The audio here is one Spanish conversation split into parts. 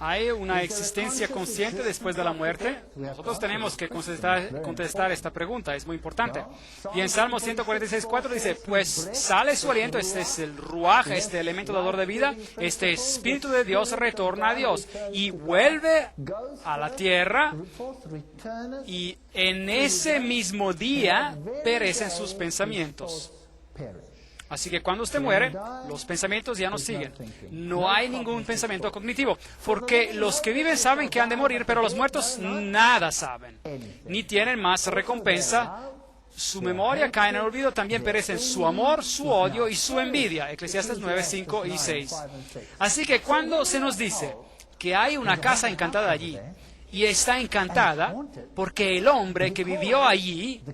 ¿Hay una existencia consciente después de la muerte? Nosotros tenemos que contestar esta pregunta, es muy importante. Y en Salmo 146:4 dice, pues sale su aliento, este es el ruaj, este elemento dador de vida, este Espíritu de Dios retorna a Dios y vuelve a la tierra, y en ese mismo día perecen sus pensamientos. Así que cuando usted muere, los pensamientos ya no siguen. No hay ningún pensamiento cognitivo, porque los que viven saben que han de morir, pero los muertos nada saben, ni tienen más recompensa. Su memoria cae en el olvido, también perecen su amor, su odio y su envidia. Eclesiastes 9, 5 y 6. Así que cuando se nos dice que hay una casa encantada allí, y está encantada porque el hombre que vivió allí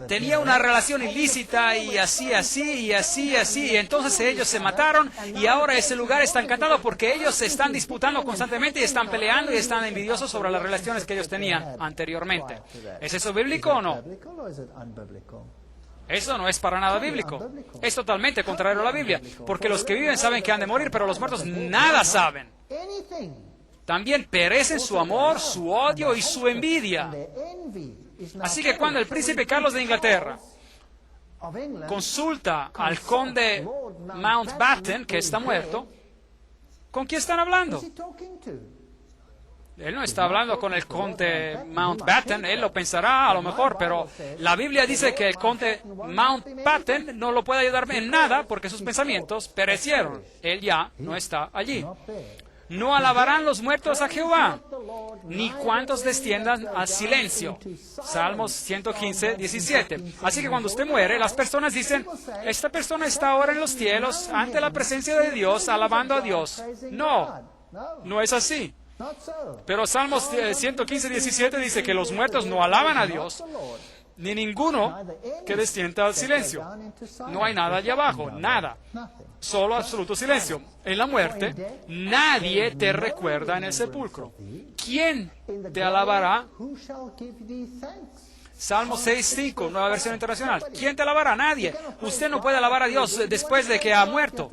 tenía una relación ilícita y así, y entonces ellos se mataron y ahora ese lugar está encantado porque ellos se están disputando constantemente y están peleando y están envidiosos sobre las relaciones que ellos tenían anteriormente. ¿Es eso bíblico o no? Eso no es para nada bíblico. Es totalmente contrario a la Biblia, porque los que viven saben que han de morir, pero los muertos nada saben. También perecen su amor, su odio y su envidia. Así que cuando el príncipe Carlos de Inglaterra consulta al conde Mountbatten, que está muerto, ¿con quién están hablando? Él no está hablando con el conde Mountbatten, él lo pensará a lo mejor, pero la Biblia dice que el conde Mountbatten no lo puede ayudar en nada porque sus pensamientos perecieron. Él ya no está allí. No alabarán los muertos a Jehová, ni cuantos desciendan al silencio. Salmos 115, 17. Así que cuando usted muere, las personas dicen, esta persona está ahora en los cielos, ante la presencia de Dios, alabando a Dios. No, no es así. Pero Salmos 115, 17 dice que los muertos no alaban a Dios, ni ninguno que descienda al silencio. No hay nada allá abajo, nada. Solo absoluto silencio. En la muerte, nadie te recuerda en el sepulcro. ¿Quién te alabará? Salmo 6:5, nueva versión internacional. ¿Quién te alabará? Nadie. Usted no puede alabar a Dios después de que ha muerto.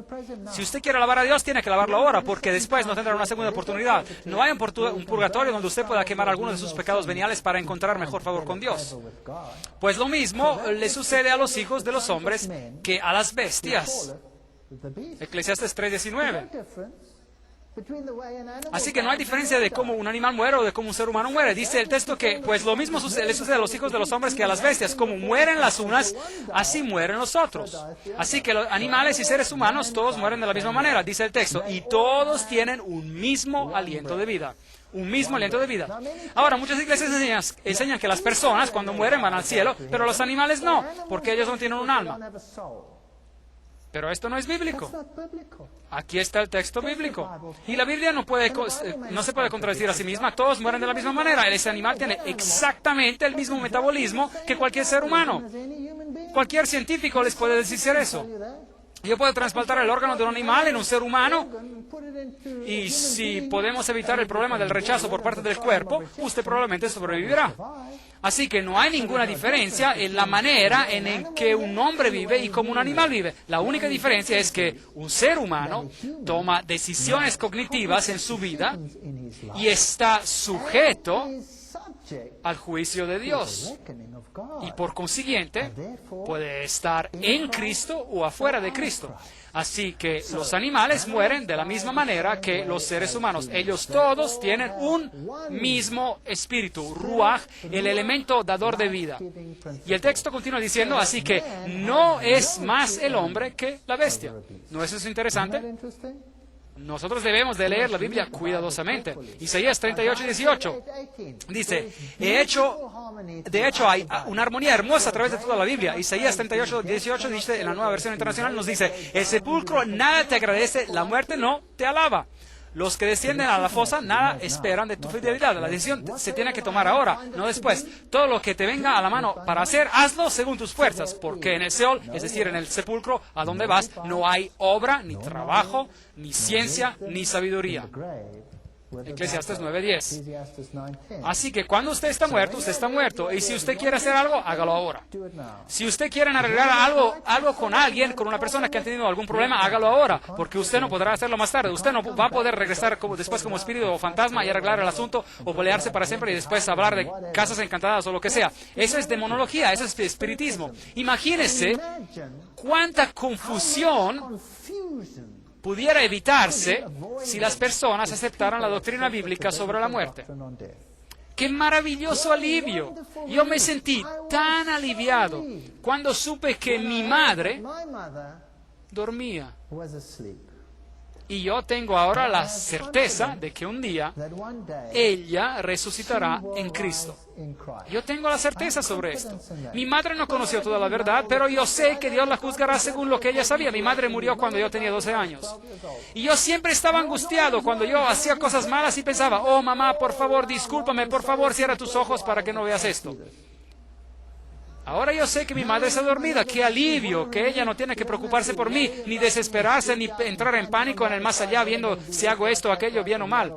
Si usted quiere alabar a Dios, tiene que alabarlo ahora, porque después no tendrá una segunda oportunidad. No hay un purgatorio donde usted pueda quemar algunos de sus pecados veniales para encontrar mejor favor con Dios. Pues lo mismo le sucede a los hijos de los hombres que a las bestias. Eclesiastes 3:19. Así que no hay diferencia de cómo un animal muere o de cómo un ser humano muere. Dice el texto que pues lo mismo le sucede a los hijos de los hombres que a las bestias. Como mueren las unas, así mueren los otros. Así que los animales y seres humanos todos mueren de la misma manera, dice el texto. Y todos tienen un mismo aliento de vida. Un mismo aliento de vida. Ahora, muchas iglesias enseñan que las personas cuando mueren van al cielo, pero los animales no, porque ellos no tienen un alma. Pero esto no es bíblico. That's not biblical. Aquí está el texto bíblico. Y la Biblia no se puede contradecir a sí misma. Todos mueren de la misma manera. Ese animal tiene exactamente el mismo metabolismo que cualquier ser humano. As any human being. Cualquier científico les puede decir eso. Tell you that. Yo puedo trasplantar el órgano de un animal en un ser humano, And put it into a y human si being. podemos evitar el problema del rechazo por parte del cuerpo, usted probablemente sobrevivirá. Así que no hay ninguna diferencia en la manera en que un hombre vive y cómo un animal vive. La única diferencia es que un ser humano toma decisiones cognitivas en su vida In his life. y está sujeto Is subject al juicio de to Dios. the reckoning of God. Y por consiguiente puede estar en Cristo o afuera de Cristo. Así que los animales mueren de la misma manera que los seres humanos. Ellos todos tienen un mismo espíritu, ruach, el elemento dador de vida. Y el texto continúa diciendo, así que no es más el hombre que la bestia. ¿No es eso interesante? Isn't that interesting? Nosotros debemos de leer la Biblia cuidadosamente. Isaías 38 y 18 dice, de hecho hay una armonía hermosa a través de toda la Biblia. Isaías 38 y 18 dice, en la Nueva Versión Internacional nos dice, el sepulcro nada te agradece, la muerte no te alaba. Los que descienden a la fosa nada esperan de tu fidelidad. La decisión se tiene que tomar ahora, no después. Todo lo que te venga a la mano para hacer, hazlo según tus fuerzas, porque en el Seol, es decir, en el sepulcro, a donde vas, no hay obra, ni trabajo, ni ciencia, ni sabiduría. Eclesiastes 9:10. Ecclesiastes 9:10. Así que cuando usted está muerto, y si usted quiere hacer algo, hágalo ahora. Do it now. Si usted quiere arreglar algo con alguien, con una persona que ha tenido algún problema, hágalo ahora, porque usted no podrá hacerlo más tarde. Usted no va a poder regresar después como espíritu o fantasma y arreglar el asunto o pelearse para siempre y después hablar de casas encantadas o lo que sea. Eso es demonología, eso es espiritismo. Imagínese Imagine cuánta confusión confusion pudiera evitarse si las personas aceptaran la doctrina bíblica sobre la muerte. on death. ¡Qué maravilloso alivio! Yo me sentí tan aliviado cuando supe que mi madre My mother dormía. was asleep. Y yo tengo ahora la certeza de que un día That one day ella resucitará she will en Cristo. rise in Christ. Yo tengo la certeza sobre esto. Mi madre no conoció toda la verdad, pero yo sé que Dios la juzgará según lo que ella sabía. Mi madre murió cuando yo tenía 12 años. Y yo siempre estaba angustiado cuando yo hacía cosas malas y pensaba, oh mamá, por favor, discúlpame, por favor, cierra tus ojos para que no veas esto. Ahora yo sé que mi madre está dormida. ¡Qué alivio! Que ella no tiene que preocuparse por mí, ni desesperarse, ni entrar en pánico en el más allá, viendo si hago esto, aquello, bien o mal.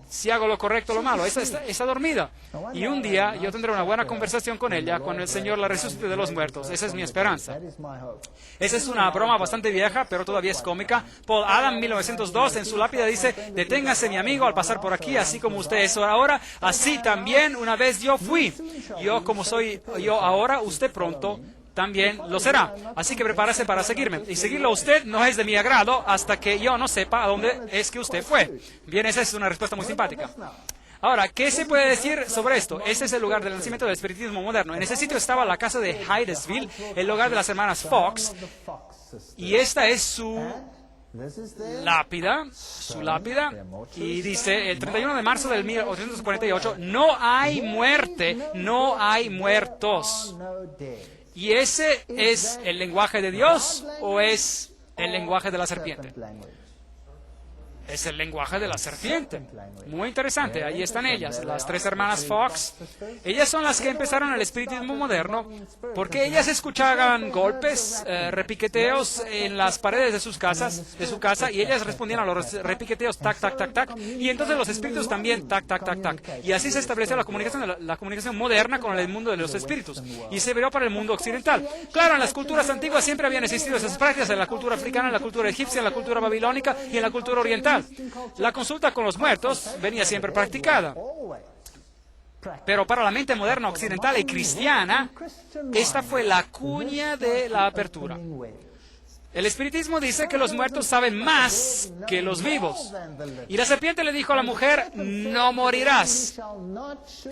Si hago lo correcto o lo malo. Esa está dormida. Y un día yo tendré una buena conversación con ella cuando el Señor la resucite de los muertos. Esa es mi esperanza. That is my hope. Esa es una broma bastante vieja, pero todavía es cómica. Paul Adam, 1902, en su lápida dice, deténgase mi amigo al pasar por aquí, así como usted es ahora, así también una vez yo fui. Yo como soy yo ahora, usted pronto también lo será. Así que prepárese para seguirme. Y seguirlo a usted no es de mi agrado hasta que yo no sepa a dónde es que usted fue. Bien, esa es una respuesta muy simpática. Ahora, ¿qué se puede decir sobre esto? Este es el lugar del nacimiento del espiritismo moderno. En ese sitio estaba la casa de Hydesville, el hogar de las hermanas Fox, The Fox sisters. y esta es su This is their lápida, y dice, el 31 de marzo del 1848, no hay muerte, no hay muertos. no dead. ¿Y ese es el lenguaje de Dios o es el lenguaje de la serpiente? Serpent language. Es el lenguaje de la serpiente. Muy interesante. Ahí están ellas, las tres hermanas Fox. Ellas son las que empezaron el espiritismo moderno porque ellas escuchaban golpes, repiqueteos en las paredes de sus casas, de su casa, y ellas respondían a los repiqueteos, tac, tac, tac, tac. Y entonces los espíritus también, tac, tac, tac, tac. Y así se estableció la comunicación moderna con el mundo de los espíritus. Y se vio para el mundo occidental. Claro, en las culturas antiguas siempre habían existido esas prácticas, en la cultura africana, en la cultura egipcia, en la cultura babilónica y en la cultura oriental. La consulta con los muertos venía siempre practicada, Always. pero para la mente moderna occidental y cristiana, esta fue la cuña de la apertura. El espiritismo dice que los muertos saben más que los vivos. Y la serpiente le dijo a la mujer, no morirás.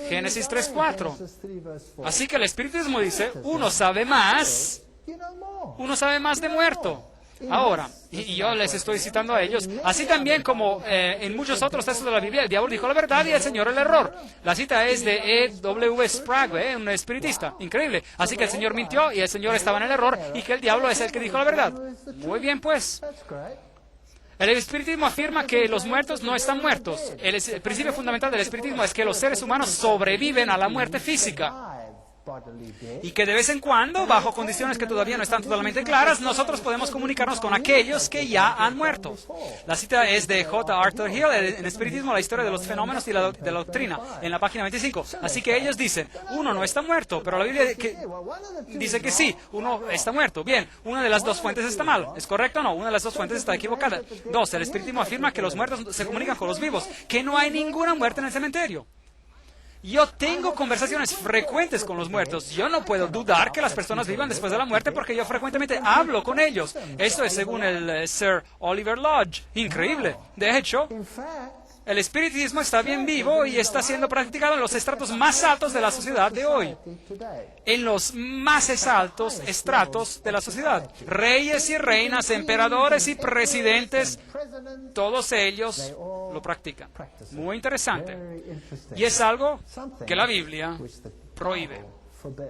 Génesis 3:4. Así que el espiritismo dice, uno sabe más de muerto. Ahora, y yo les estoy citando a ellos, así también como en muchos otros textos de la Biblia, el diablo dijo la verdad y el Señor el error. La cita es de E.W. Sprague, un espiritista, increíble. Así que el Señor mintió y el Señor estaba en el error y que el diablo es el que dijo la verdad. Muy bien, pues. El espiritismo afirma que los muertos no están muertos. El principio fundamental del espiritismo es que los seres humanos sobreviven a la muerte física. Y que de vez en cuando, bajo condiciones que todavía no están totalmente claras, nosotros podemos comunicarnos con aquellos que ya han muerto. La cita es de J. Arthur Hill, en Espiritismo, la historia de los fenómenos y de la doctrina, en la página 25. Así que ellos dicen, uno no está muerto, pero la Biblia dice que sí, uno está muerto. Bien, una de las dos fuentes está mal. ¿Es correcto o no? Una de las dos fuentes está equivocada. Dos, el espiritismo afirma que los muertos se comunican con los vivos, que no hay ninguna muerte en el cementerio. Yo tengo conversaciones frecuentes con los muertos. Yo no puedo dudar que las personas vivan después de la muerte porque yo frecuentemente hablo con ellos. Esto es según el Sir Oliver Lodge. Increíble. De hecho, el espiritismo está bien vivo y está siendo practicado en los estratos más altos de la sociedad de hoy. En los más altos estratos de la sociedad. Reyes y reinas, emperadores y presidentes, todos ellos lo practican. Muy interesante. Y es algo que la Biblia prohíbe.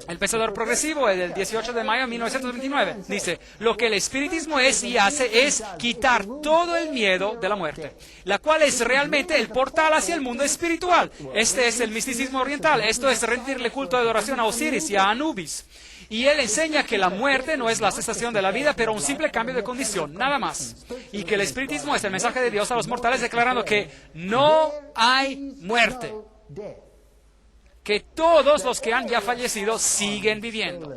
El Pensador Progresivo, del 18 de mayo de 1929, dice, lo que el espiritismo es y hace es quitar todo el miedo de la muerte, la cual es realmente el portal hacia el mundo espiritual. Este es el misticismo oriental. Esto es rendirle culto de adoración a Osiris y a Anubis. Y él enseña que la muerte no es la cesación de la vida, pero un simple cambio de condición, nada más. Y que el espiritismo es el mensaje de Dios a los mortales declarando que no hay muerte. Que todos los que han ya fallecido siguen viviendo.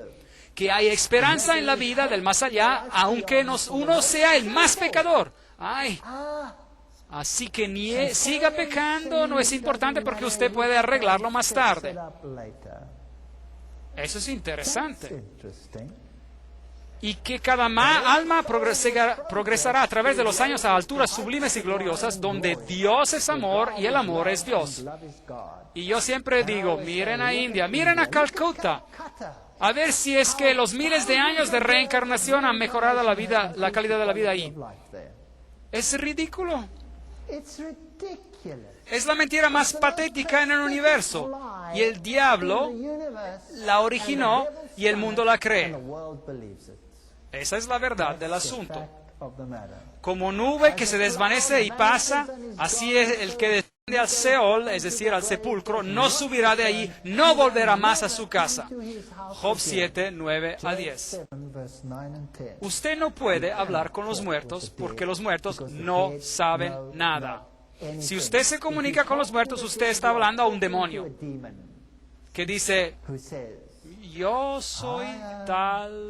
Que hay esperanza en la vida del más allá, aunque uno sea el más pecador. Ay, así que siga pecando, no es importante porque usted puede arreglarlo más tarde. Eso es interesante. Y que cada alma progresará a través de los años a alturas sublimes y gloriosas, donde Dios es amor y el amor es Dios. Y yo siempre digo, miren a India, miren a Calcuta, a ver si es que los miles de años de reencarnación han mejorado la calidad de la vida ahí. Es ridículo. Es la mentira más patética en el universo. Y el diablo la originó y el mundo la cree. Esa es la verdad del asunto. Como nube que se desvanece y pasa, así es el que desciende al Seol, es decir, al sepulcro, no subirá de ahí, no volverá más a su casa. Job 7, 9 a 10. Usted no puede hablar con los muertos porque los muertos no saben nada. Si usted se comunica con los muertos, usted está hablando a un demonio que dice, yo soy tal.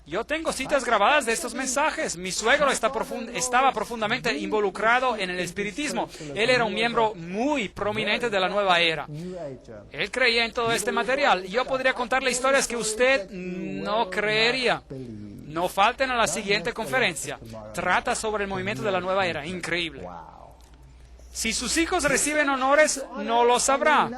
Yo tengo citas grabadas de estos mensajes. Mi suegro estaba profundamente involucrado en el espiritismo. Él era un miembro muy prominente de la nueva era. Él creía en todo este material. Yo podría contarle historias que usted no creería. No falten a la siguiente conferencia. Trata sobre el movimiento de la nueva era. Increíble. Si sus hijos reciben honores, no lo sabrá.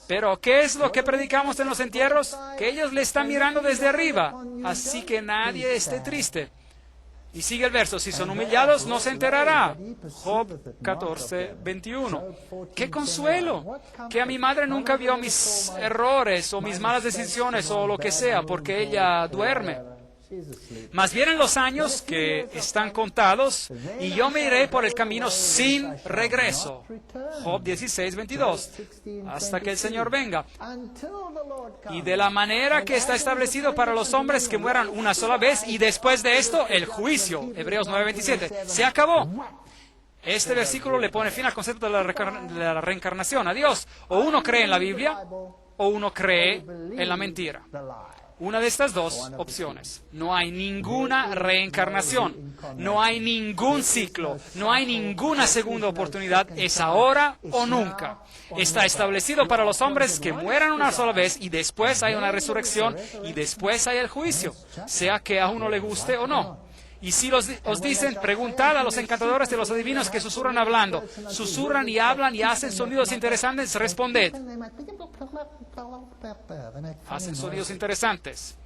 Pero, ¿qué es lo que predicamos en los entierros? Que ellos le están mirando desde arriba. Así que nadie esté triste. Y sigue el verso. Si son humillados, no se enterará. Job 14, 21. ¡Qué consuelo! Que a mi madre nunca vio mis errores o mis malas decisiones o lo que sea, porque ella duerme. Más vienen los años que están contados y yo me iré por el camino sin regreso. Job 16, 22. Hasta que el Señor venga. Y de la manera que está establecido para los hombres que mueran una sola vez y después de esto el juicio. Hebreos 9, 27. Se acabó. Este versículo le pone fin al concepto de la reencarnación. Adiós. O uno cree en la Biblia o uno cree en la mentira. Una de estas dos opciones. No hay ninguna reencarnación, no hay ningún ciclo, no hay ninguna segunda oportunidad. Es ahora o nunca. Está establecido para los hombres que mueran una sola vez y después hay una resurrección y después hay el juicio, sea que a uno le guste o no. Y si os dicen, preguntad a los encantadores de los adivinos que susurran hablando, susurran y hablan y hacen sonidos interesantes, responded. Hacen sonidos interesantes.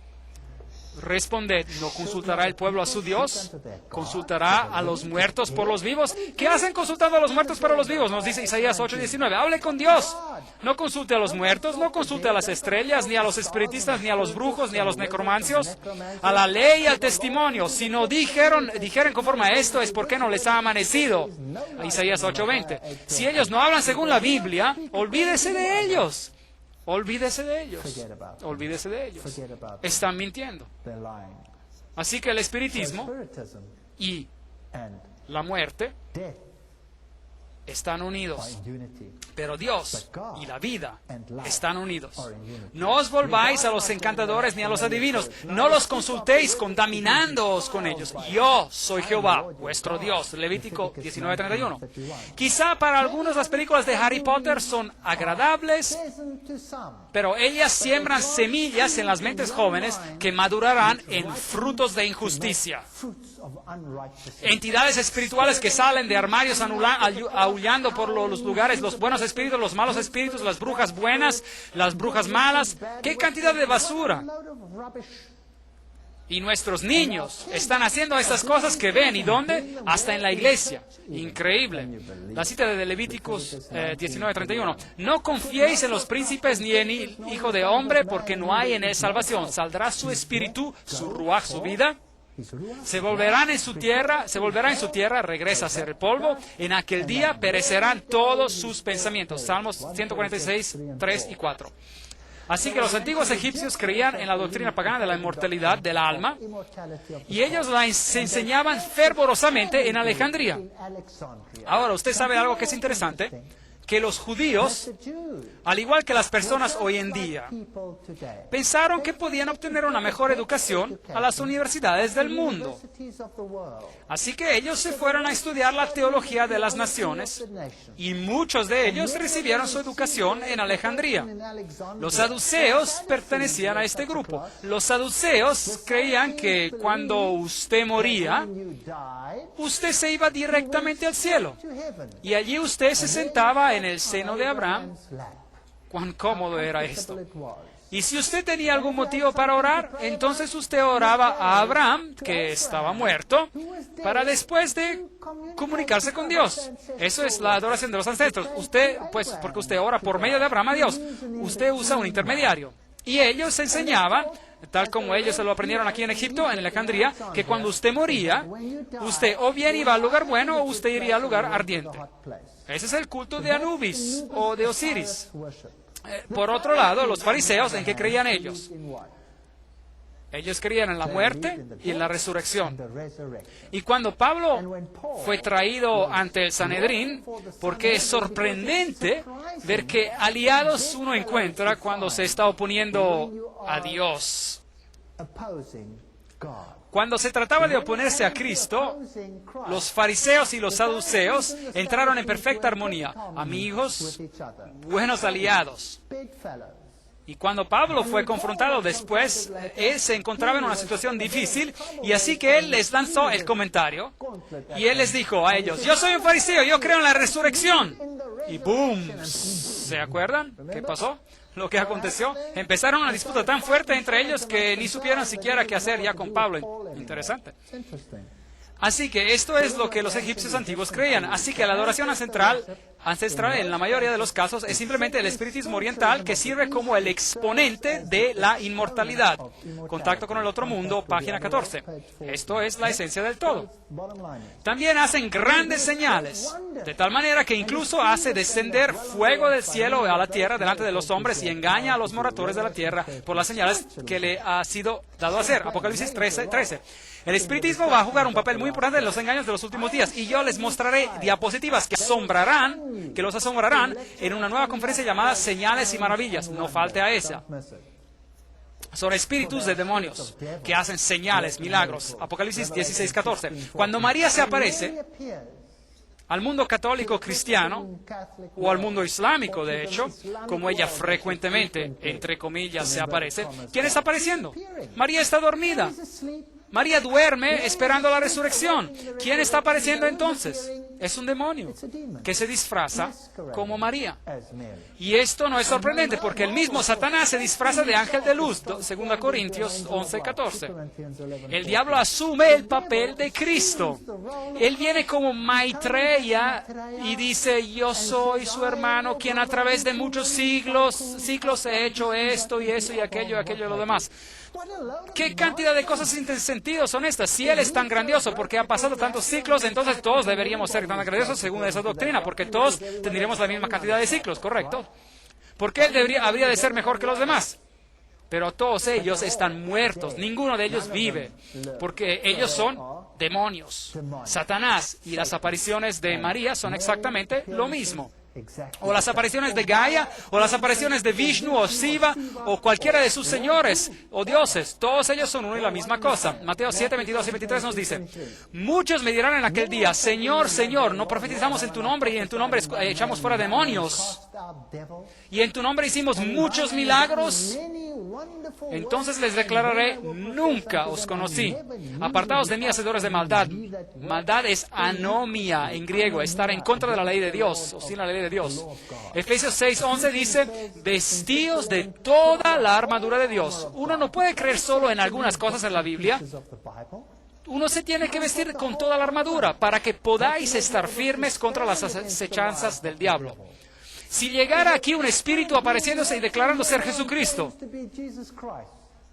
Responded, ¿no consultará el pueblo a su Dios? ¿Consultará a los muertos por los vivos? ¿Qué hacen consultando a los muertos para los vivos? Nos dice Isaías 8:19. Hable con Dios. No consulte a los muertos, no consulte a las estrellas, ni a los espiritistas, ni a los brujos, ni a los necromancios, a la ley y al testimonio. Si no dijeren conforme a esto, es porque no les ha amanecido. Isaías 8:20. Si ellos no hablan según la Biblia, olvídese de ellos. Olvídese de ellos. Olvídese de ellos. Están mintiendo. Así que el espiritismo y la muerte están unidos, pero Dios y la vida están unidos. No os volváis a los encantadores ni a los adivinos, no los consultéis contaminándoos con ellos. Yo soy Jehová, vuestro Dios. Levítico 19:31. Quizá para algunos las películas de Harry Potter son agradables, pero ellas siembran semillas en las mentes jóvenes que madurarán en frutos de injusticia. Entidades espirituales que salen de armarios aullando por los lugares, los buenos espíritus, los malos espíritus, las brujas buenas, las brujas malas. ¡Qué cantidad de basura! Y nuestros niños están haciendo estas cosas que ven. ¿Y dónde? Hasta en la iglesia. Increíble. La cita de Levíticos 19:31. No confiéis en los príncipes ni en el hijo de hombre, porque no hay en él salvación. Saldrá su espíritu, su ruaj, su vida. Se volverá en su tierra, regresa a ser el polvo. En aquel día perecerán todos sus pensamientos. Salmos 146, 3 y 4. Así que los antiguos egipcios creían en la doctrina pagana de la inmortalidad del alma, y ellos la enseñaban fervorosamente en Alejandría. Ahora, usted sabe algo que es interesante, que los judíos, al igual que las personas hoy en día, pensaron que podían obtener una mejor educación a las universidades del mundo. Así que ellos se fueron a estudiar la teología de las naciones, y muchos de ellos recibieron su educación en Alejandría. Los saduceos pertenecían a este grupo. Los saduceos creían que cuando usted moría, usted se iba directamente al cielo, y allí usted se sentaba en el seno de Abraham. Cuán cómodo era esto. Y si usted tenía algún motivo para orar, entonces usted oraba a Abraham, que estaba muerto, para después de comunicarse con Dios. Eso es la adoración de los ancestros. Usted, pues, porque usted ora por medio de Abraham a Dios, usted usa un intermediario. Y ellos enseñaban, tal como ellos se lo aprendieron aquí en Egipto, en Alejandría, que cuando usted moría, usted o bien iba al lugar bueno o usted iría al lugar ardiente. Ese es el culto de Anubis o de Osiris. Por otro lado, los fariseos, ¿en qué creían ellos? Ellos creían en la muerte y en la resurrección. Y cuando Pablo fue traído ante el Sanedrín, porque es sorprendente ver qué aliados uno encuentra cuando se está oponiendo a Dios. Cuando se trataba de oponerse a Cristo, los fariseos y los saduceos entraron en perfecta armonía, amigos, buenos aliados. Y cuando Pablo fue confrontado después, él se encontraba en una situación difícil, y así que él les lanzó el comentario, y él les dijo a ellos: yo soy un fariseo, yo creo en la resurrección. Y ¡boom! ¿Se acuerdan qué pasó? Lo que aconteció, empezaron una disputa tan fuerte entre ellos que ni supieron siquiera qué hacer ya con Pablo. Interesante. Así que esto es lo que los egipcios antiguos creían. Así que la adoración ancestral en la mayoría de los casos es simplemente el espiritismo oriental, que sirve como el exponente de la inmortalidad. Contacto con el otro mundo, página 14. Esto es la esencia del todo. También hacen grandes señales, de tal manera que incluso hace descender fuego del cielo a la tierra delante de los hombres y engaña a los moradores de la tierra por las señales que le ha sido dado a hacer. Apocalipsis 13:13. El espiritismo va a jugar un papel muy importante en los engaños de los últimos días, y yo les mostraré diapositivas que los asombrarán en una nueva conferencia llamada Señales y Maravillas. No falte a esa. Son espíritus de demonios que hacen señales, milagros. Apocalipsis 16:14. Cuando María se aparece al mundo católico cristiano, o al mundo islámico, de hecho, como ella frecuentemente, entre comillas, se aparece, ¿quién está apareciendo? María está dormida. María duerme esperando la resurrección. ¿Quién está apareciendo entonces? Es un demonio It's a demon. que se disfraza como María. As Mary. Y esto no es sorprendente porque el mismo Satanás se disfraza de ángel de luz, 2 Corintios 11:14. El diablo asume el papel de Cristo. Él viene como Maitreya y dice, yo soy su hermano, quien a través de muchos siglos he hecho esto y eso y aquello y lo demás. ¿Qué cantidad de cosas sin sentido son estas? Si Él es tan grandioso porque ha pasado tantos ciclos, entonces todos deberíamos ser tan grandiosos según esa doctrina, porque todos tendríamos la misma cantidad de ciclos, ¿correcto? ¿Por qué Él habría de ser mejor que los demás? Pero todos ellos están muertos, ninguno de ellos vive, porque ellos son demonios. Satanás y las apariciones de María son exactamente lo mismo. O las apariciones de Gaia, o las apariciones de Vishnu, o Shiva, o cualquiera de sus señores o dioses. Todos ellos son uno y la misma cosa. Mateo 7, 22 y 23 nos dice, muchos me dirán en aquel día, Señor, Señor, ¿no profetizamos en tu nombre y en tu nombre echamos fuera demonios? Y en tu nombre hicimos muchos milagros. Entonces les declararé, nunca os conocí. Apartaos de mí, hacedores de maldad. Maldad es anomia en griego, estar en contra de la ley de Dios, o sin la ley de Dios. Efesios 6:11 dice, vestíos de toda la armadura de Dios. Uno no puede creer solo en algunas cosas en la Biblia. Uno se tiene que vestir con toda la armadura para que podáis estar firmes contra las acechanzas del diablo. Si llegara aquí un espíritu apareciéndose y declarando ser Jesucristo,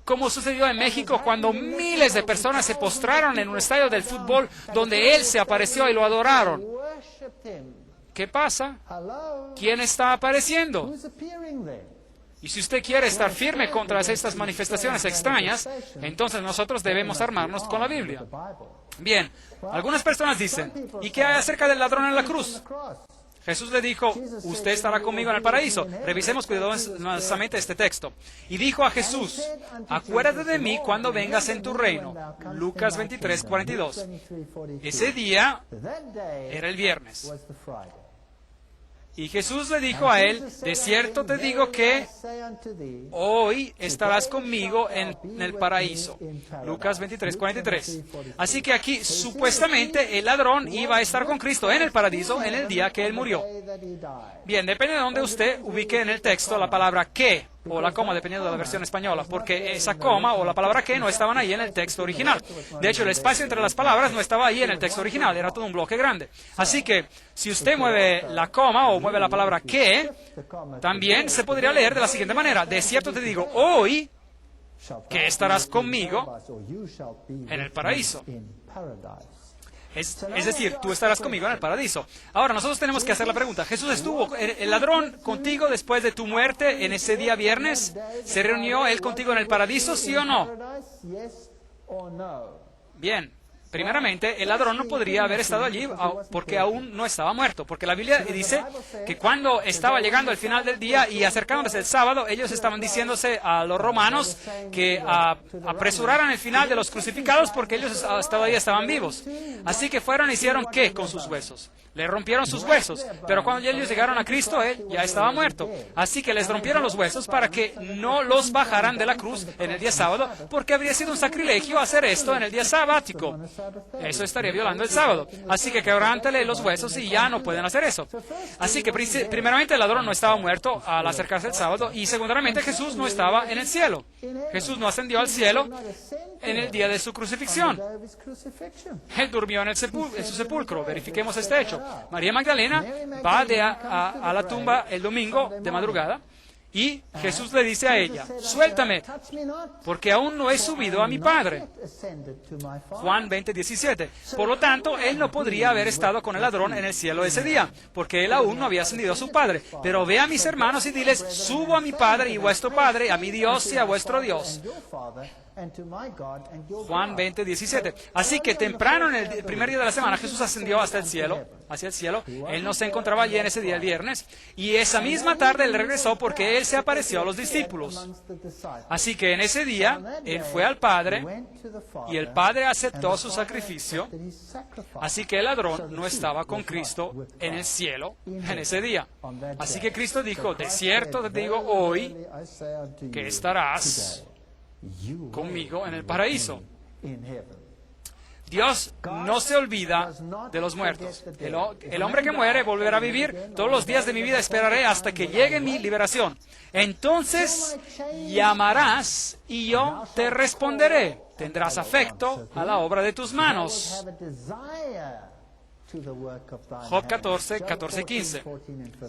como sucedió en México cuando miles de personas se postraron en un estadio del fútbol donde Él se apareció y lo adoraron, ¿qué pasa? ¿Quién está apareciendo? Y si usted quiere estar firme contra estas manifestaciones extrañas, entonces nosotros debemos armarnos con la Biblia. Bien, algunas personas dicen, ¿y qué hay acerca del ladrón en la cruz? Jesús le dijo, usted estará conmigo en el paraíso. Revisemos cuidadosamente este texto. Y dijo a Jesús, acuérdate de mí cuando vengas en tu reino. Lucas 23:42. Ese día era el viernes. Y Jesús le dijo a él, de cierto te digo que hoy estarás conmigo en el paraíso. Lucas 23:43. Así que aquí, supuestamente, el ladrón iba a estar con Cristo en el paraíso en el día que él murió. Bien, depende de dónde usted ubique en el texto la palabra que o la coma, dependiendo de la versión española, porque esa coma o la palabra que no estaban ahí en el texto original. De hecho, el espacio entre las palabras no estaba ahí en el texto original, era todo un bloque grande. Así que, si usted mueve la coma o mueve la palabra que, también se podría leer de la siguiente manera. De cierto te digo, hoy que estarás conmigo en el paraíso. Es decir, tú estarás conmigo en el paraíso. Ahora, nosotros tenemos que hacer la pregunta. ¿Jesús estuvo, el ladrón, contigo después de tu muerte en ese día viernes? ¿Se reunió él contigo en el paraíso, sí o no? Bien. Primeramente, el ladrón no podría haber estado allí porque aún no estaba muerto, porque la Biblia dice que cuando estaba llegando el final del día y acercándose el sábado, ellos estaban diciéndose a los romanos que apresuraran el final de los crucificados porque ellos todavía estaban vivos. Así que fueron y hicieron ¿qué con sus huesos? Le rompieron sus huesos, pero cuando ellos llegaron a Cristo, Él ya estaba muerto. Así que les rompieron los huesos para que no los bajaran de la cruz en el día sábado, porque habría sido un sacrilegio hacer esto en el día sabático. Eso estaría violando el sábado. Así que quebrántele los huesos y ya no pueden hacer eso. Así que primeramente el ladrón no estaba muerto al acercarse el sábado y segundamente Jesús no estaba en el cielo. Jesús no ascendió al cielo en el día de su crucifixión. Él durmió en su sepulcro. Verifiquemos este hecho. María Magdalena va a la tumba el domingo de madrugada y Jesús le dice a ella, suéltame, porque aún no he subido a mi Padre. Juan 20:17. Por lo tanto, él no podría haber estado con el ladrón en el cielo ese día, porque él aún no había ascendido a su Padre. Pero ve a mis hermanos y diles, subo a mi Padre y vuestro Padre, a mi Dios y a vuestro Dios. Juan 20:17. Así que temprano en el primer día de la semana Jesús ascendió hacia el cielo. Él no se encontraba allí en ese día, el viernes, y esa misma tarde él regresó porque él se apareció a los discípulos. Así que en ese día él fue al Padre y el Padre aceptó su sacrificio. Así que el ladrón no estaba con Cristo en el cielo en ese día. Así que Cristo dijo, de cierto te digo hoy que estarás conmigo en el paraíso. Dios no se olvida de los muertos. El hombre que muere volverá a vivir. Todos los días de mi vida esperaré hasta que llegue mi liberación. Entonces llamarás y yo te responderé. Tendrás afecto a la obra de tus manos. Job 14, 14 y 15.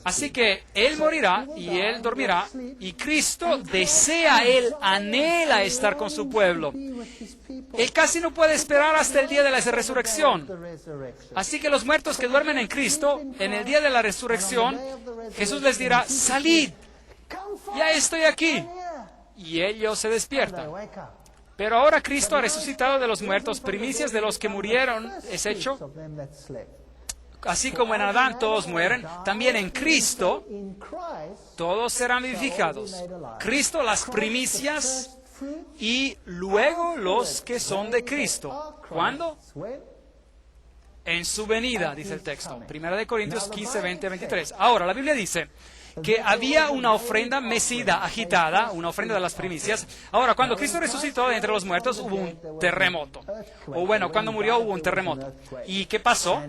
Así que Él morirá y Él dormirá, y Cristo desea, Él anhela estar con su pueblo. Él casi no puede esperar hasta el día de la resurrección. Así que los muertos que duermen en Cristo, en el día de la resurrección, Jesús les dirá, salid, ya estoy aquí. Y ellos se despiertan. Pero ahora Cristo ha resucitado de los muertos, primicias de los que murieron es hecho. Así como en Adán todos mueren, también en Cristo todos serán vivificados. Cristo las primicias y luego los que son de Cristo. ¿Cuándo? En su venida, dice el texto. 1 Corintios 15, 20, 23. Ahora, la Biblia dice que había una ofrenda mecida, agitada, una ofrenda de las primicias. Ahora, cuando Cristo resucitó de entre los muertos, hubo un terremoto. O bueno, cuando murió hubo un terremoto. ¿Y qué pasó?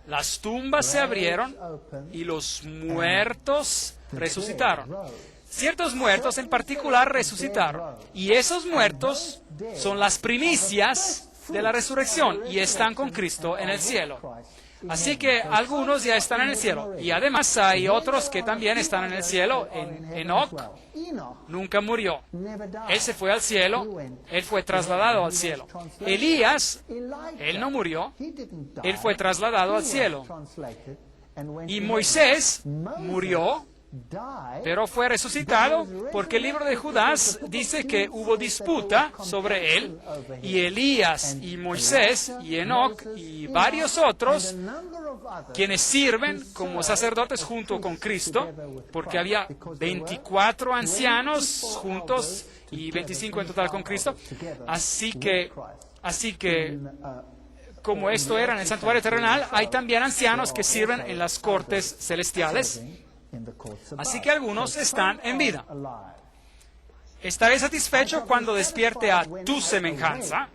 Las tumbas se abrieron y los muertos resucitaron. Ciertos muertos en particular resucitaron. Y esos muertos son las primicias de la resurrección y están con Cristo en el cielo. Así que algunos ya están en el cielo. Y además hay otros que también están en el cielo. Enoc nunca murió. Él se fue al cielo. Él fue trasladado al cielo. Elías, él no murió. Él fue trasladado al cielo. Y Moisés murió, pero fue resucitado porque el libro de Judas dice que hubo disputa sobre él, y Elías y Moisés y Enoc y varios otros quienes sirven como sacerdotes junto con Cristo, porque había 24 ancianos juntos y 25 en total con Cristo. Así que como esto era en el santuario terrenal, hay también ancianos que sirven en las cortes celestiales. Así que algunos están en vida. Estaré satisfecho cuando despierte a tu semejanza.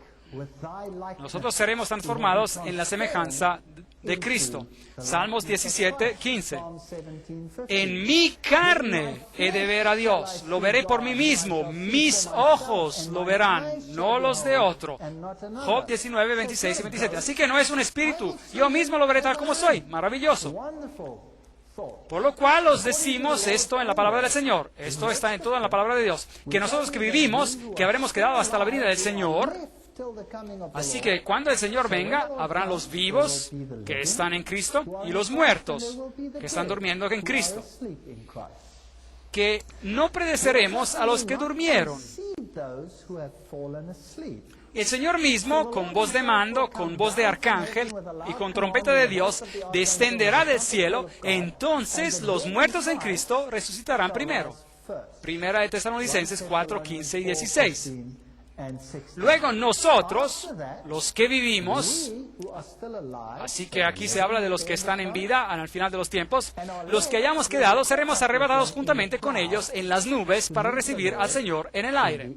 Nosotros seremos transformados en la semejanza de Cristo. Salmos 17, 15. En mi carne he de ver a Dios. Lo veré por mí mismo. Mis ojos lo verán, no los de otro. Job 19, 26 y 27. Así que no es un espíritu. Yo mismo lo veré tal como soy. Maravilloso. Por lo cual os decimos esto en la palabra del Señor. Esto está en toda la palabra de Dios. Que nosotros que vivimos, que habremos quedado hasta la venida del Señor. Así que cuando el Señor venga, habrán los vivos que están en Cristo y los muertos que están durmiendo en Cristo. Que no predeceremos a los que durmieron. El Señor mismo, con voz de mando, con voz de arcángel y con trompeta de Dios, descenderá del cielo. Entonces los muertos en Cristo resucitarán primero. Primera de Tesalonicenses 4, 15 y 16. Luego nosotros, los que vivimos, así que aquí se habla de los que están en vida al final de los tiempos, los que hayamos quedado seremos arrebatados juntamente con ellos en las nubes para recibir al Señor en el aire.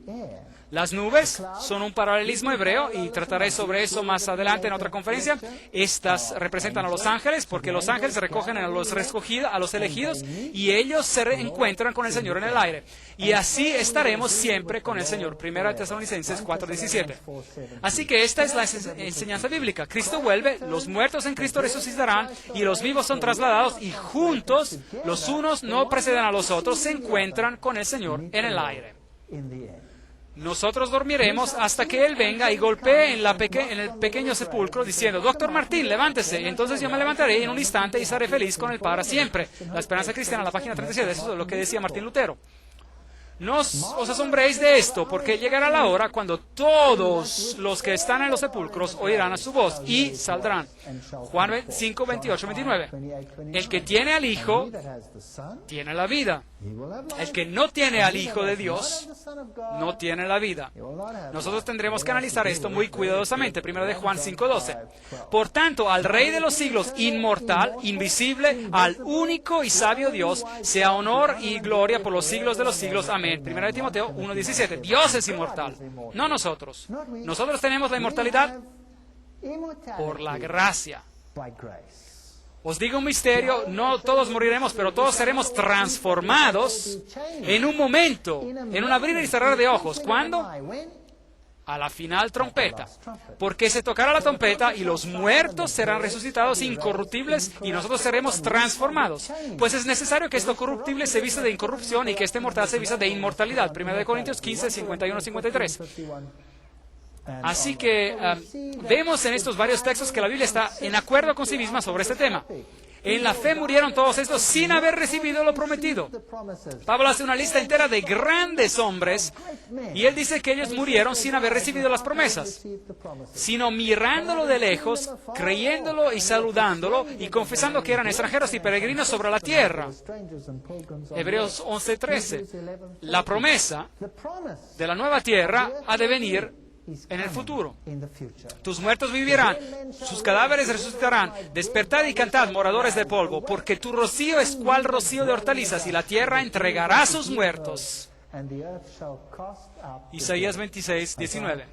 Las nubes son un paralelismo hebreo y trataré sobre eso más adelante en otra conferencia. Estas representan a los ángeles porque los ángeles recogen a los escogidos, a los elegidos, y ellos se encuentran con el Señor en el aire. Y así estaremos siempre con el Señor. Primera de Tesalonicenses 4:17. Así que esta es la enseñanza bíblica. Cristo vuelve, los muertos en Cristo resucitarán y los vivos son trasladados y juntos, los unos no preceden a los otros, se encuentran con el Señor en el aire. Nosotros dormiremos hasta que Él venga y golpee en el pequeño sepulcro diciendo, Doctor Martín, levántese. Y entonces yo me levantaré en un instante y seré feliz con Él para siempre. La Esperanza Cristiana, la página 37, eso es lo que decía Martín Lutero. No os asombréis de esto, porque llegará la hora cuando todos los que están en los sepulcros oirán a su voz y saldrán. Juan 5, 28, 29. El que tiene al Hijo, tiene la vida. El que no tiene al Hijo de Dios, no tiene la vida. Nosotros tendremos que analizar esto muy cuidadosamente. Primero de Juan 5, 12. Por tanto, al Rey de los siglos, inmortal, invisible, al único y sabio Dios, sea honor y gloria por los siglos de los siglos. Amén. Primera de Timoteo 1:17. Dios es inmortal, no nosotros. Nosotros tenemos la inmortalidad. por la gracia. by grace. Os digo un misterio, no todos moriremos, pero todos seremos transformados en un momento, en un abrir y cerrar de ojos. ¿Cuándo? A la final trompeta. Porque se tocará la trompeta y los muertos serán resucitados incorruptibles y nosotros seremos transformados. Pues es necesario que esto corruptible se vista de incorrupción y que este mortal se vista de inmortalidad. 1 Corintios 15, 51-53. Así que vemos en estos varios textos que la Biblia está en acuerdo con sí misma sobre este tema. En la fe murieron todos estos sin haber recibido lo prometido. Pablo hace una lista entera de grandes hombres y él dice que ellos murieron sin haber recibido las promesas, sino mirándolo de lejos, creyéndolo y saludándolo y confesando que eran extranjeros y peregrinos sobre la tierra. Hebreos 11:13. La promesa de la nueva tierra ha de venir en el futuro. Tus muertos vivirán, sus cadáveres resucitarán. Despertad y cantad, moradores del polvo, porque tu rocío es cual rocío de hortalizas, y la tierra entregará a sus muertos. Isaías 26:19.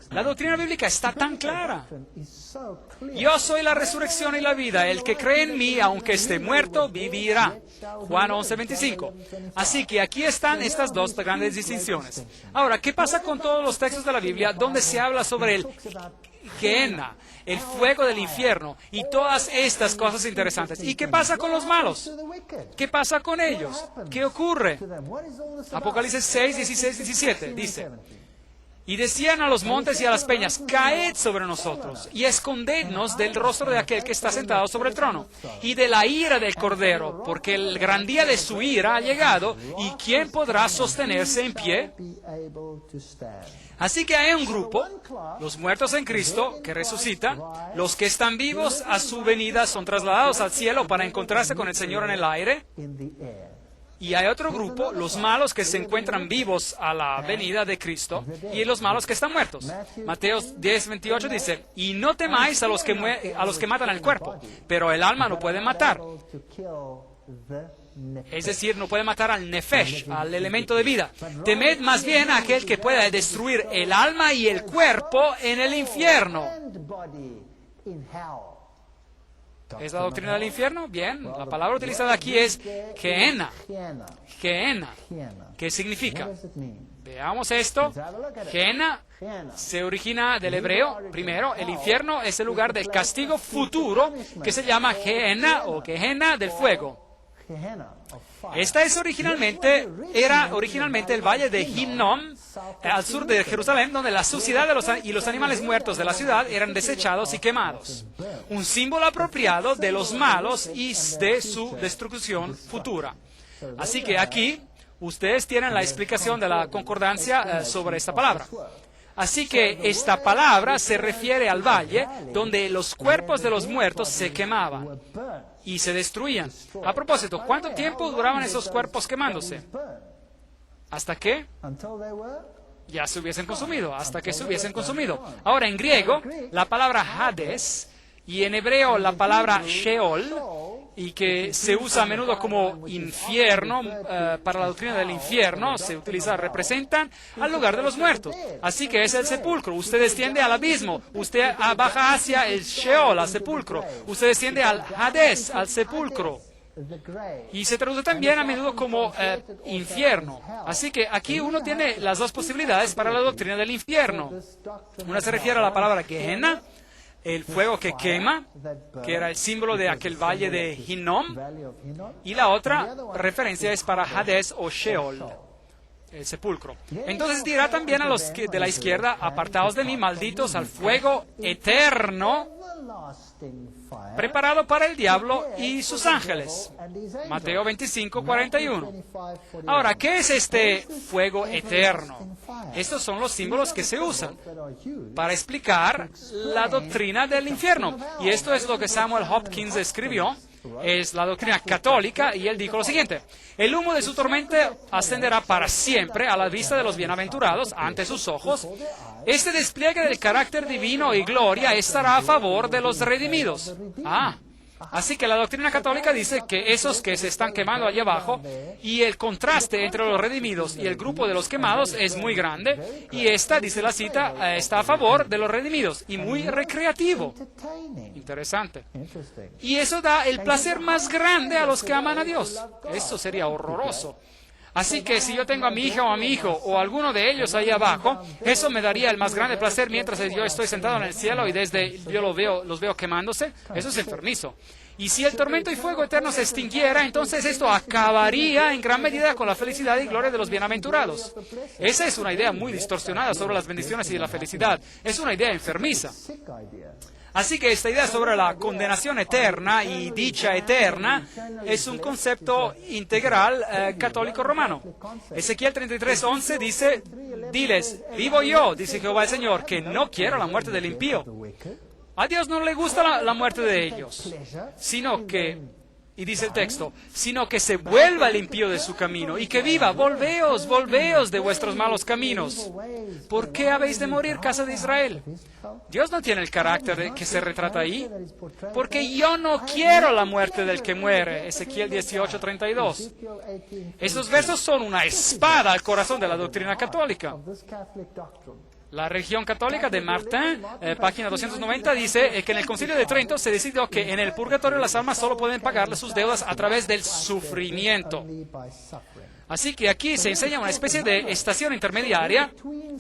La doctrina bíblica está tan clara. Yo soy la resurrección y la vida. El que cree en mí, aunque esté muerto, vivirá. Juan 11:25. Así que aquí están estas dos grandes distinciones. Ahora, ¿qué pasa con todos los textos de la Biblia donde se habla sobre el Gehenna, el fuego del infierno y todas estas cosas interesantes? ¿Y qué pasa con los malos? ¿Qué pasa con ellos? ¿Qué ocurre? Apocalipsis 6, 16, 17 dice: y decían a los montes y a las peñas, caed sobre nosotros y escondednos del rostro de aquel que está sentado sobre el trono y de la ira del Cordero, porque el gran día de su ira ha llegado, y ¿quién podrá sostenerse en pie? Así que hay un grupo, los muertos en Cristo, que resucitan. Los que están vivos a su venida son trasladados al cielo para encontrarse con el Señor en el aire. Y hay otro grupo, los malos que se encuentran vivos a la venida de Cristo, y los malos que están muertos. Mateo 10:28 dice: y no temáis a los que matan el cuerpo, pero el alma no puede matar. Es decir, no puede matar al nefesh, al elemento de vida. Temed más bien a aquel que pueda destruir el alma y el cuerpo en el infierno. ¿Es la doctrina del infierno? Bien, la palabra utilizada aquí es Gehenna. Gehenna. ¿Qué significa? Veamos esto. Gehenna se origina del hebreo. Primero, el infierno es el lugar del castigo futuro que se llama Gehenna o Gehenna del fuego. Esta era originalmente el valle de Hinnom, al sur de Jerusalén, donde la suciedad y los animales muertos de la ciudad eran desechados y quemados. Un símbolo apropiado de los malos y de su destrucción futura. Así que aquí ustedes tienen la explicación de la concordancia sobre esta palabra. Así que esta palabra se refiere al valle donde los cuerpos de los muertos se quemaban y se destruían. A propósito, ¿cuánto tiempo duraban esos cuerpos quemándose? ¿Hasta qué? Ya se hubiesen consumido, hasta que se hubiesen consumido. Ahora, en griego, la palabra Hades, y en hebreo la palabra Sheol, y que se usa a menudo como infierno, para la doctrina del infierno, representan al lugar de los muertos. Así que es el sepulcro. Usted desciende al abismo, usted baja hacia el Sheol, al sepulcro. Usted desciende al Hades, al sepulcro. Y se traduce también a menudo como infierno. Así que aquí uno tiene las dos posibilidades para la doctrina del infierno. Una se refiere a la palabra Gehenna, el fuego que quema, que era el símbolo de aquel valle de Hinnom, y la otra referencia es para Hades o Sheol, el sepulcro. Entonces dirá también a los de la izquierda: apartaos de mí, malditos, al fuego eterno preparado para el diablo y sus ángeles. Mateo 25:41. Ahora, ¿qué es este fuego eterno? Estos son los símbolos que se usan para explicar la doctrina del infierno. Y esto es lo que Samuel Hopkins escribió. Es la doctrina católica, y él dijo lo siguiente: el humo de su tormenta ascenderá para siempre a la vista de los bienaventurados, ante sus ojos. Este despliegue del carácter divino y gloria estará a favor de los redimidos. Así que la doctrina católica dice que esos que se están quemando allá abajo, y el contraste entre los redimidos y el grupo de los quemados es muy grande, y esta, dice la cita, está a favor de los redimidos, y muy recreativo. Interesante. Y eso da el placer más grande a los que aman a Dios. Eso sería horroroso. Así que si yo tengo a mi hija o a mi hijo o a alguno de ellos ahí abajo, eso me daría el más grande placer mientras yo estoy sentado en el cielo y desde yo los veo quemándose. Eso es enfermizo. Y si el tormento y fuego eterno se extinguiera, entonces esto acabaría en gran medida con la felicidad y gloria de los bienaventurados. Esa es una idea muy distorsionada sobre las bendiciones y la felicidad. Es una idea enfermiza. Así que esta idea sobre la condenación eterna y dicha eterna es un concepto integral católico romano. Ezequiel 33:11 dice, diles, vivo yo, dice Jehová el Señor, que no quiero la muerte del impío. A Dios no le gusta la muerte de ellos, sino que, y dice el texto, sino que se vuelva el impío de su camino y que viva. Volveos, volveos de vuestros malos caminos. ¿Por qué habéis de morir, casa de Israel? Dios no tiene el carácter que se retrata ahí. Porque yo no quiero la muerte del que muere. Ezequiel 18:32. Esos versos son una espada al corazón de la doctrina católica. La religión católica de Martin, página 290, dice que en el Concilio de Trento se decidió que en el purgatorio las almas solo pueden pagar sus deudas a través del sufrimiento. Así que aquí se enseña una especie de estación intermediaria.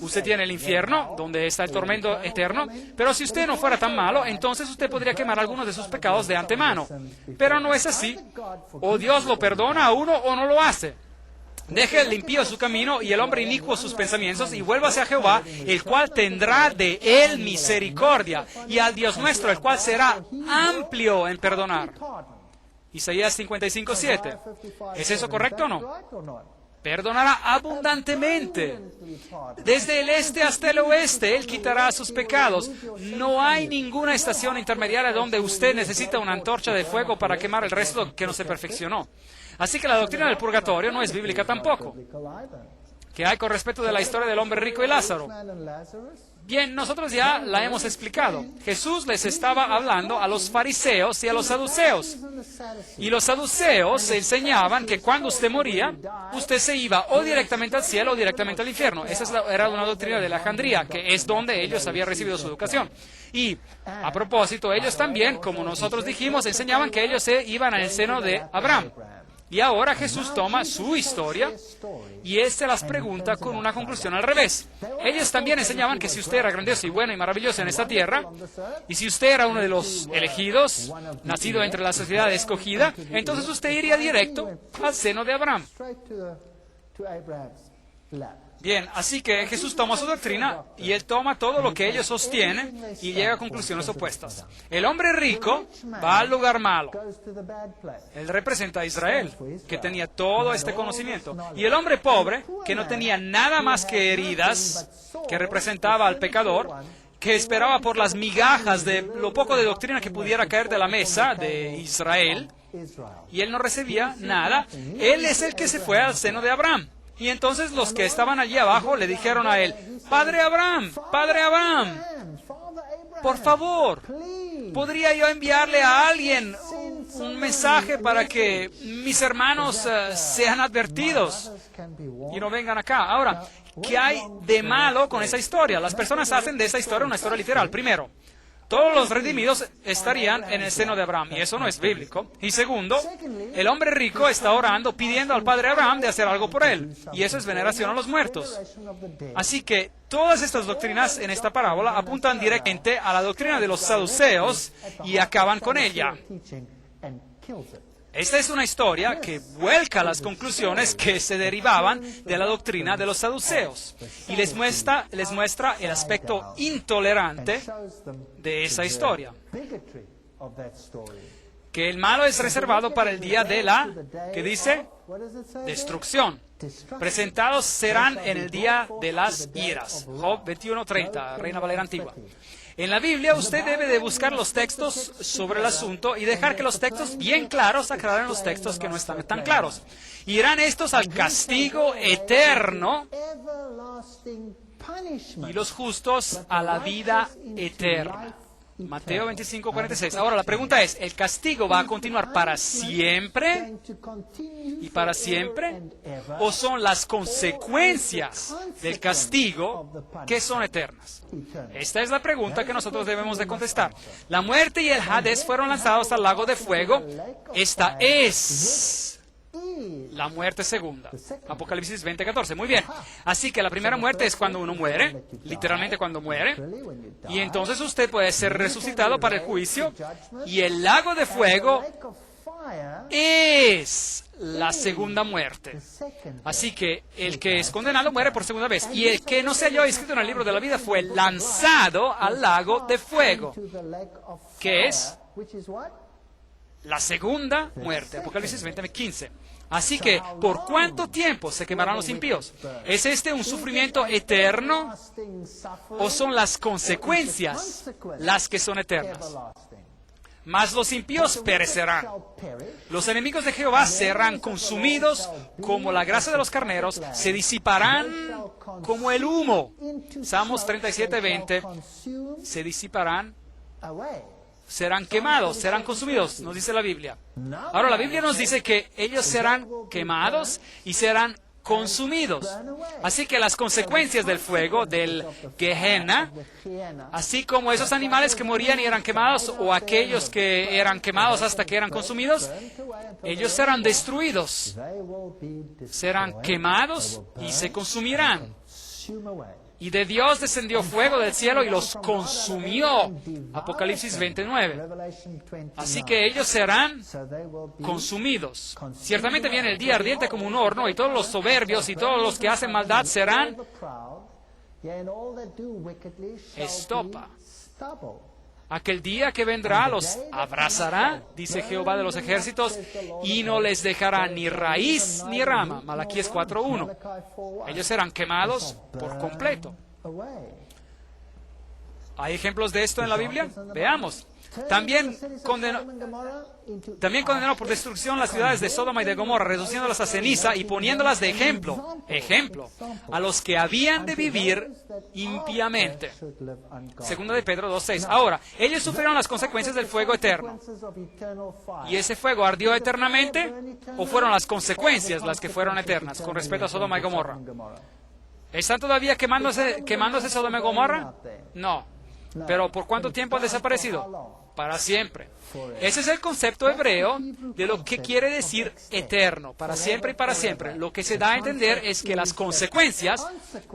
Usted tiene el infierno, donde está el tormento eterno, pero si usted no fuera tan malo, entonces usted podría quemar algunos de sus pecados de antemano. Pero no es así. O Dios lo perdona a uno o no lo hace. Deje el impío su camino y el hombre inicuo sus pensamientos y vuélvase a Jehová, el cual tendrá de él misericordia, y al Dios nuestro, el cual será amplio en perdonar. Isaías 55:7. ¿Es eso correcto o no? Perdonará abundantemente. Desde el este hasta el oeste, Él quitará sus pecados. No hay ninguna estación intermediaria donde usted necesita una antorcha de fuego para quemar el resto que no se perfeccionó. Así que la doctrina del purgatorio no es bíblica tampoco. ¿Qué hay con respecto de la historia del hombre rico y Lázaro? Bien, nosotros ya la hemos explicado. Jesús les estaba hablando a los fariseos y a los saduceos. Y los saduceos enseñaban que cuando usted moría, usted se iba o directamente al cielo o directamente al infierno. Esa era una doctrina de Alejandría, que es donde ellos habían recibido su educación. Y, a propósito, ellos también, como nosotros dijimos, enseñaban que ellos se iban al seno de Abraham. Y ahora Jesús toma su historia y Él se las pregunta con una conclusión al revés. Ellos también enseñaban que si usted era grandioso y bueno y maravilloso en esta tierra, y si usted era uno de los elegidos, nacido entre la sociedad escogida, entonces usted iría directo al seno de Abraham. Bien, así que Jesús toma su doctrina y Él toma todo lo que ellos sostienen y llega a conclusiones opuestas. El hombre rico va al lugar malo. Él representa a Israel, que tenía todo este conocimiento. Y el hombre pobre, que no tenía nada más que heridas, que representaba al pecador, que esperaba por las migajas de lo poco de doctrina que pudiera caer de la mesa de Israel, y él no recibía nada. Él es el que se fue al seno de Abraham. Y entonces los que estaban allí abajo le dijeron a él, Padre Abraham, por favor, ¿podría yo enviarle a alguien un mensaje para que mis hermanos sean advertidos y no vengan acá? Ahora, ¿qué hay de malo con esa historia? Las personas hacen de esa historia una historia literal. Primero, todos los redimidos estarían en el seno de Abraham, y eso no es bíblico. Y segundo, el hombre rico está orando, pidiendo al padre Abraham de hacer algo por él, y eso es veneración a los muertos. Así que todas estas doctrinas en esta parábola apuntan directamente a la doctrina de los saduceos y acaban con ella. Esta es una historia que vuelca las conclusiones que se derivaban de la doctrina de los saduceos y les muestra el aspecto intolerante de esa historia. Que el malo es reservado para el día de la, ¿qué dice? Destrucción. Presentados serán en el día de las iras. Job 21:30, Reina Valera Antigua. En la Biblia usted debe de buscar los textos sobre el asunto y dejar que los textos bien claros aclaren los textos que no están tan claros. Irán estos al castigo eterno y los justos a la vida eterna. Mateo 25, 46. Ahora la pregunta es, ¿el castigo va a continuar para siempre y para siempre? ¿O son las consecuencias del castigo que son eternas? Esta es la pregunta que nosotros debemos de contestar. La muerte y el Hades fueron lanzados al lago de fuego. Esta es la muerte segunda. Apocalipsis 20, 14. Muy bien. Así que la primera muerte es cuando uno muere, literalmente cuando muere. Y entonces usted puede ser resucitado para el juicio. Y el lago de fuego es la segunda muerte. Así que el que es condenado muere por segunda vez. Y el que no se halló escrito en el libro de la vida fue lanzado al lago de fuego, que es la segunda muerte. Apocalipsis 20, 15. Así que, ¿por cuánto tiempo se quemarán los impíos? ¿Es este un sufrimiento eterno o son las consecuencias las que son eternas? Mas los impíos perecerán. Los enemigos de Jehová serán consumidos como la grasa de los carneros, se disiparán como el humo. Salmos 37, 20. Se disiparán, serán quemados, serán consumidos, nos dice la Biblia. Ahora, la Biblia nos dice que ellos serán quemados y serán consumidos. Así que las consecuencias del fuego, del Gehenna, así como esos animales que morían y eran quemados, o aquellos que eran quemados hasta que eran consumidos, ellos serán destruidos, serán quemados y se consumirán. Y de Dios descendió fuego del cielo y los consumió. Apocalipsis 29. Así que ellos serán consumidos. Ciertamente viene el día ardiente como un horno, y todos los soberbios y todos los que hacen maldad serán estopa. Aquel día que vendrá los abrazará, dice Jehová de los ejércitos, y no les dejará ni raíz ni rama. Malaquías 4:1. Ellos serán quemados por completo. ¿Hay ejemplos de esto en la Biblia? Veamos. También condenó por destrucción las ciudades de Sodoma y de Gomorra, reduciéndolas a ceniza y poniéndolas de ejemplo a los que habían de vivir impíamente. Segunda de Pedro 2:6. Ahora, ellos sufrieron las consecuencias del fuego eterno. ¿Y ese fuego ardió eternamente o fueron las consecuencias las que fueron eternas con respecto a Sodoma y Gomorra? ¿Están todavía quemándose Sodoma y Gomorra? No. ¿Pero por cuánto tiempo han desaparecido? Para siempre. Ese es el concepto hebreo de lo que quiere decir eterno, para siempre y para siempre. Lo que se da a entender es que las consecuencias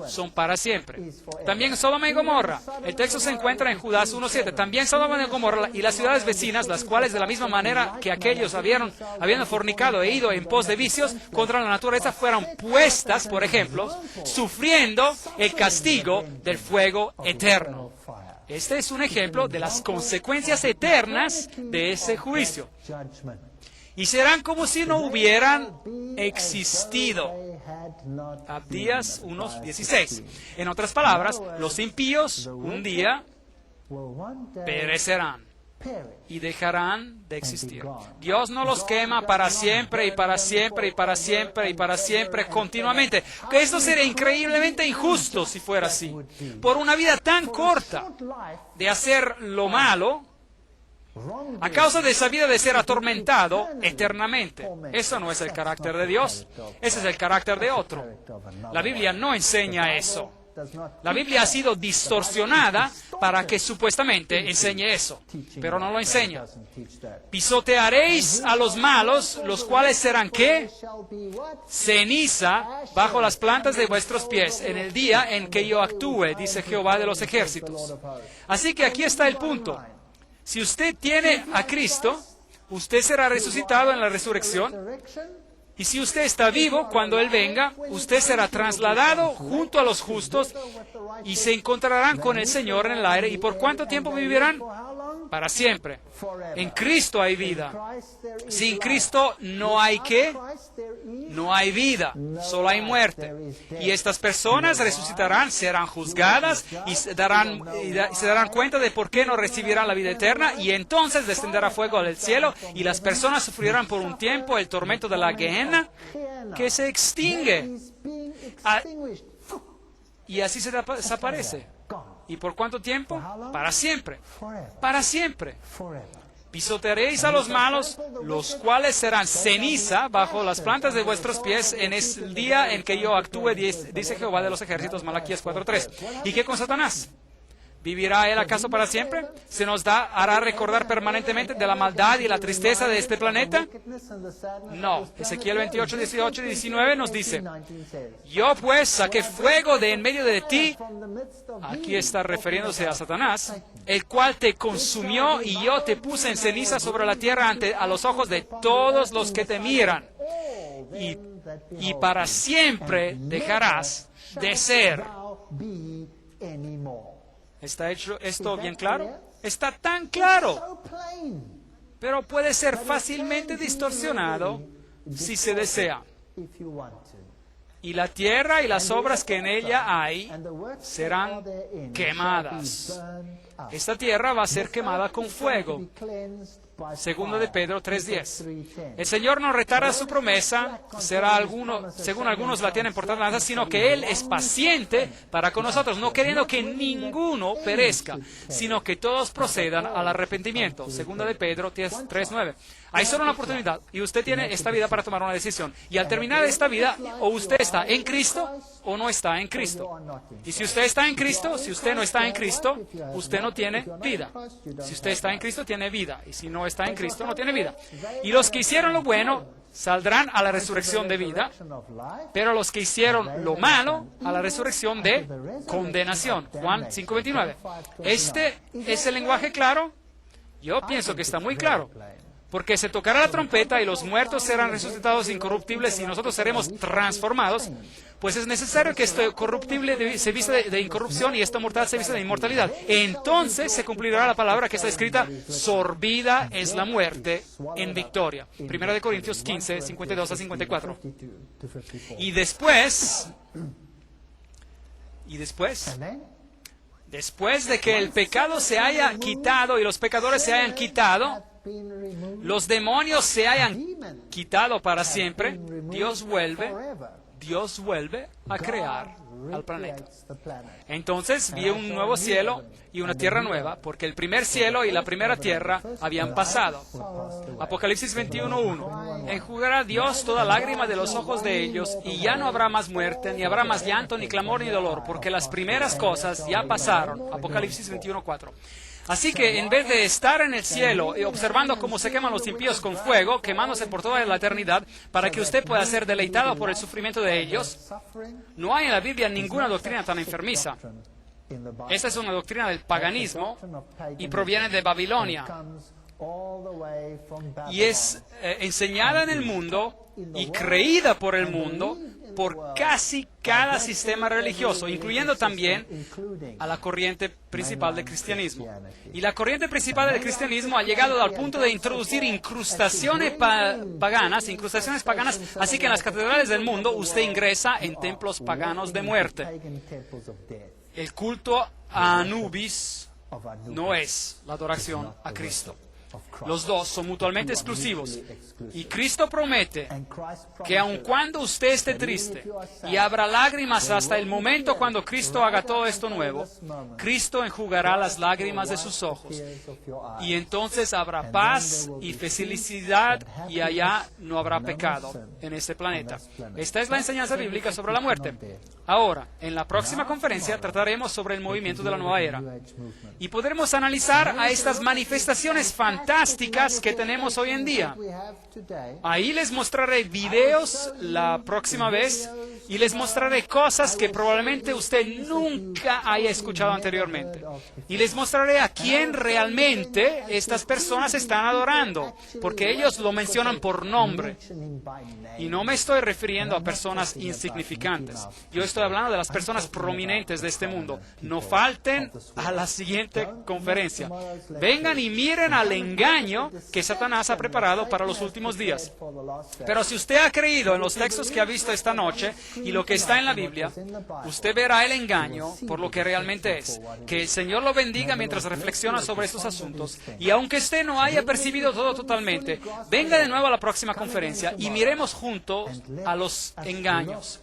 son para siempre. También Sodoma y Gomorra. El texto se encuentra en Judas 1:7. También Sodoma y Gomorra y las ciudades vecinas, las cuales de la misma manera que aquellos habiendo fornicado e ido en pos de vicios contra la naturaleza, fueron puestas, por ejemplo, sufriendo el castigo del fuego eterno. Este es un ejemplo de las consecuencias eternas de ese juicio. Y serán como si no hubieran existido. Abdías 1:16. En otras palabras, los impíos un día perecerán y dejarán de existir. Dios no los quema para siempre y para siempre y para siempre y para siempre continuamente. Que esto sería increíblemente injusto si fuera así. Por una vida tan corta de hacer lo malo, a causa de esa vida de ser atormentado eternamente. Eso no es el carácter de Dios. Ese es el carácter de otro. La Biblia no enseña eso. La Biblia ha sido distorsionada para que supuestamente enseñe eso, pero no lo enseña. Pisotearéis a los malos, los cuales serán ¿qué? Ceniza bajo las plantas de vuestros pies, en el día en que yo actúe, dice Jehová de los ejércitos. Así que aquí está el punto. Si usted tiene a Cristo, usted será resucitado en la resurrección. Y si usted está vivo, cuando Él venga, usted será trasladado junto a los justos y se encontrarán con el Señor en el aire. ¿Y por cuánto tiempo vivirán? Para siempre. En Cristo hay vida. Sin Cristo no hay ¿qué? No hay vida, solo hay muerte. Y estas personas resucitarán, serán juzgadas y se darán cuenta de por qué no recibirán la vida eterna, y entonces descenderá fuego del cielo y las personas sufrirán por un tiempo el tormento de la Gehenna, que se extingue. Y así se desaparece. ¿Y por cuánto tiempo? Para siempre. Forever. Para siempre. Forever. Pisotearéis a los malos, los cuales serán ceniza bajo las plantas de vuestros pies en el día en que yo actúe, dice Jehová de los ejércitos, Malaquías 4:3. ¿Y qué con Satanás? ¿Vivirá él acaso para siempre? ¿Se nos hará recordar permanentemente de la maldad y la tristeza de este planeta? No. Ezequiel 28, 18 y 19 nos dice, yo pues saqué fuego de en medio de ti, aquí está refiriéndose a Satanás, el cual te consumió y yo te puse en ceniza sobre la tierra a los ojos de todos los que te miran. Y para siempre dejarás de ser. ¿Está hecho esto bien claro? Está tan claro, pero puede ser fácilmente distorsionado si se desea. Y la tierra y las obras que en ella hay serán quemadas. Esta tierra va a ser quemada con fuego. Segundo de Pedro 3:10. El Señor no retarda su promesa, según algunos la tienen por tardanza, sino que Él es paciente para con nosotros, no queriendo que ninguno perezca, sino que todos procedan al arrepentimiento. Segunda de Pedro 3:9. Hay solo una oportunidad y usted tiene esta vida para tomar una decisión. Y al terminar esta vida, o usted está en Cristo o no está en Cristo. Y si usted está en Cristo, si usted no está en Cristo, usted no tiene vida. Si usted está en Cristo, tiene vida. Y si no está en Cristo, no tiene vida. Y los que hicieron lo bueno saldrán a la resurrección de vida, pero los que hicieron lo malo a la resurrección de condenación. Juan 5:29. ¿Este es el lenguaje claro? Yo pienso que está muy claro. Porque se tocará la trompeta y los muertos serán resucitados incorruptibles y nosotros seremos transformados, pues es necesario que esto corruptible se vista de incorrupción y esto mortal se vista de inmortalidad. Entonces se cumplirá la palabra que está escrita, sorbida es la muerte en victoria. 1 Corintios 15, 52 a 54. Y después de que el pecado se haya quitado y los pecadores se hayan quitado, los demonios se hayan quitado para siempre, Dios vuelve a crear al planeta. Entonces vi un nuevo cielo y una tierra nueva, porque el primer cielo y la primera tierra habían pasado. Apocalipsis 21:1. Enjugará Dios toda lágrima de los ojos de ellos, y ya no habrá más muerte, ni habrá más llanto, ni clamor, ni dolor, porque las primeras cosas ya pasaron. Apocalipsis 21:4. Así que en vez de estar en el cielo y observando cómo se queman los impíos con fuego, quemándose por toda la eternidad, para que usted pueda ser deleitado por el sufrimiento de ellos, no hay en la Biblia ninguna doctrina tan enfermiza. Esta es una doctrina del paganismo y proviene de Babilonia. Y es enseñada en el mundo y creída por el mundo por casi cada sistema religioso, incluyendo también a la corriente principal del cristianismo. Y la corriente principal del cristianismo ha llegado al punto de introducir incrustaciones paganas, así que en las catedrales del mundo usted ingresa en templos paganos de muerte. El culto a Anubis no es la adoración a Cristo. Los dos son mutuamente exclusivos. Y Cristo promete que aun cuando usted esté triste y habrá lágrimas hasta el momento cuando Cristo haga todo esto nuevo, Cristo enjugará las lágrimas de sus ojos. Y entonces habrá paz y felicidad y allá no habrá pecado en este planeta. Esta es la enseñanza bíblica sobre la muerte. Ahora, en la próxima conferencia trataremos sobre el movimiento de la nueva era. Y podremos analizar a estas manifestaciones fantásticas que tenemos hoy en día. Ahí les mostraré videos la próxima vez y les mostraré cosas que probablemente usted nunca haya escuchado anteriormente. Y les mostraré a quién realmente estas personas están adorando, porque ellos lo mencionan por nombre. Y no me estoy refiriendo a personas insignificantes. Yo estoy hablando de las personas prominentes de este mundo. No falten a la siguiente conferencia. Vengan y miren al engaño que Satanás ha preparado para los últimos días. Pero si usted ha creído en los textos que ha visto esta noche y lo que está en la Biblia, usted verá el engaño por lo que realmente es. Que el Señor lo bendiga mientras reflexiona sobre estos asuntos, y aunque usted no haya percibido todo totalmente, venga de nuevo a la próxima conferencia y miremos juntos a los engaños.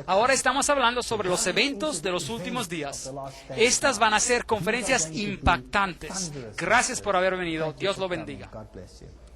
Ahora estamos hablando sobre los eventos de los últimos días. Estas van a ser conferencias impactantes. Gracias por haber venido. Dios lo bendiga. God bless you.